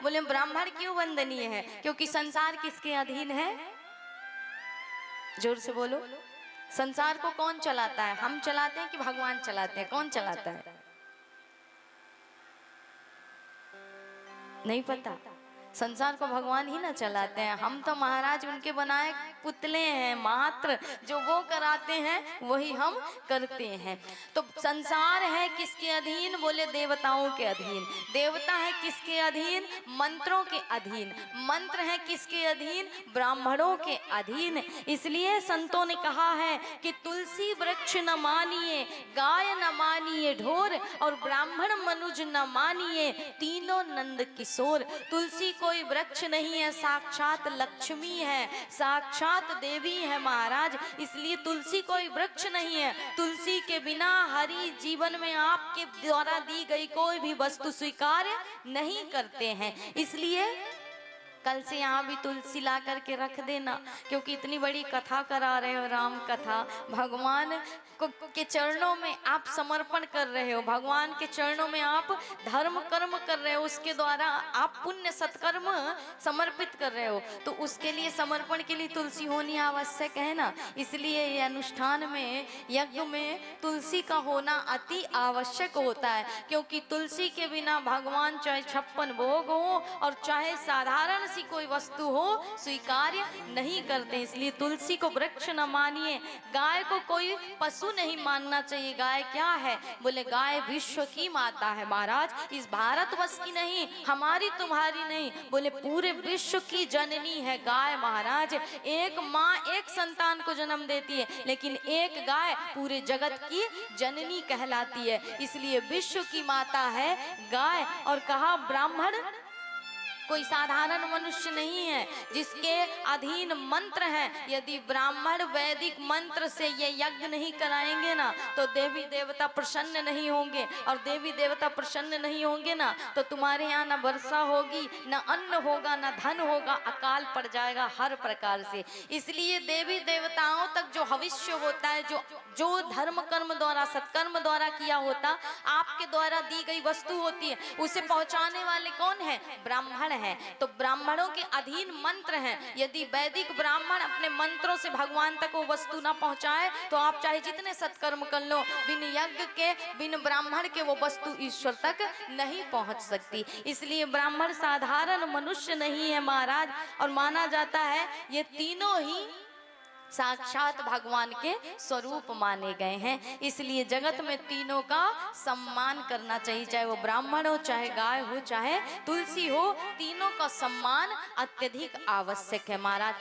बोले ब्राह्मण क्यों वंदनीय है? क्योंकि संसार किसके अधीन है? जोर से बोलो। संसार को कौन चलाता है? हम चलाते हैं कि भगवान चलाते हैं? कौन चलाता है? नहीं पता। संसार को भगवान ही ना चलाते हैं, हम तो महाराज उनके बनाए पुतले हैं मात्र, जो वो कराते हैं वही हम करते हैं। तो संसार है किसके अधीन? बोले देवताओं के अधीन। देवता है किसके अधीन? मंत्रों के अधीन। मंत्र है किसके अधीन? ब्राह्मणों के अधीन। इसलिए संतों ने कहा है कि तुलसी वृक्ष न मानिए, गाय न मानिए ढोर, और ब्राह्मण मनुज न मानिए, तीनों नंद किशोर। तुलसी कोई वृक्ष नहीं है, साक्षात लक्ष्मी है, साक्षात देवी है महाराज। इसलिए तुलसी कोई वृक्ष नहीं है। तुलसी के बिना हरि जीवन में आपके द्वारा दी गई कोई भी वस्तु स्वीकार नहीं करते हैं। इसलिए कल से यहाँ भी तुलसी ला करके रख देना, क्योंकि इतनी बड़ी कथा करा रहे हो, राम कथा, भगवान के चरणों में आप समर्पण कर रहे हो, भगवान के चरणों में आप धर्म कर्म कर रहे हो, उसके द्वारा आप पुण्य सत्कर्म समर्पित कर रहे हो, तो उसके लिए समर्पण के लिए तुलसी होनी आवश्यक है ना। इसलिए ये अनुष्ठान में, यज्ञ में तुलसी का होना अति आवश्यक होता है, क्योंकि तुलसी के बिना भगवान चाहे 56 भोग हो और चाहे साधारण सी कोई वस्तु हो स्वीकार्य नहीं करते। इसलिए तुलसी को वृक्ष न मानिए। गाय को कोई पशु नहीं मानना चाहिए। गाय क्या है? बोले गाय विश्व की माता है महाराज, इस भारतवर्ष की नहीं, हमारी तुम्हारी नहीं, बोले पूरे विश्व की जननी है गाय महाराज। एक माँ एक संतान को जन्म देती है, लेकिन एक गाय पूरे जगत की जननी कहलाती है। इसलिए विश्व की माता है गाय। और कहा ब्राह्मण कोई साधारण मनुष्य नहीं है, जिसके अधीन मंत्र हैं। यदि ब्राह्मण वैदिक मंत्र से ये यज्ञ नहीं कराएंगे ना, तो देवी देवता प्रसन्न नहीं होंगे, और देवी देवता प्रसन्न नहीं होंगे ना, तो तुम्हारे यहाँ न वर्षा होगी, न अन्न होगा, न धन होगा, अकाल पड़ जाएगा हर प्रकार से। इसलिए देवी देवताओं तक जो हविष्य होता है, जो धर्म कर्म द्वारा, सत्कर्म द्वारा किया होता, आपके द्वारा दी गई वस्तु होती है, उसे पहुंचाने वाले कौन है? ब्राह्मण है। तो ब्राह्मणों के अधीन मंत्र हैं। यदि वैदिक ब्राह्मण अपने मंत्रों से भगवान तक वो वस्तु ना पहुंचाए, तो आप चाहे जितने सत्कर्म कर लो, बिन यज्ञ के, बिन ब्राह्मण के वो वस्तु ईश्वर तक नहीं पहुंच सकती। इसलिए ब्राह्मण साधारण मनुष्य नहीं है महाराज, और माना जाता है ये तीनों ही साक्षात भगवान के स्वरूप माने गए हैं। इसलिए जगत में तीनों का सम्मान करना चाहिए, चाहे वो ब्राह्मण हो, चाहे गाय हो, चाहे तुलसी हो, तीनों का सम्मान अत्यधिक आवश्यक है महाराज।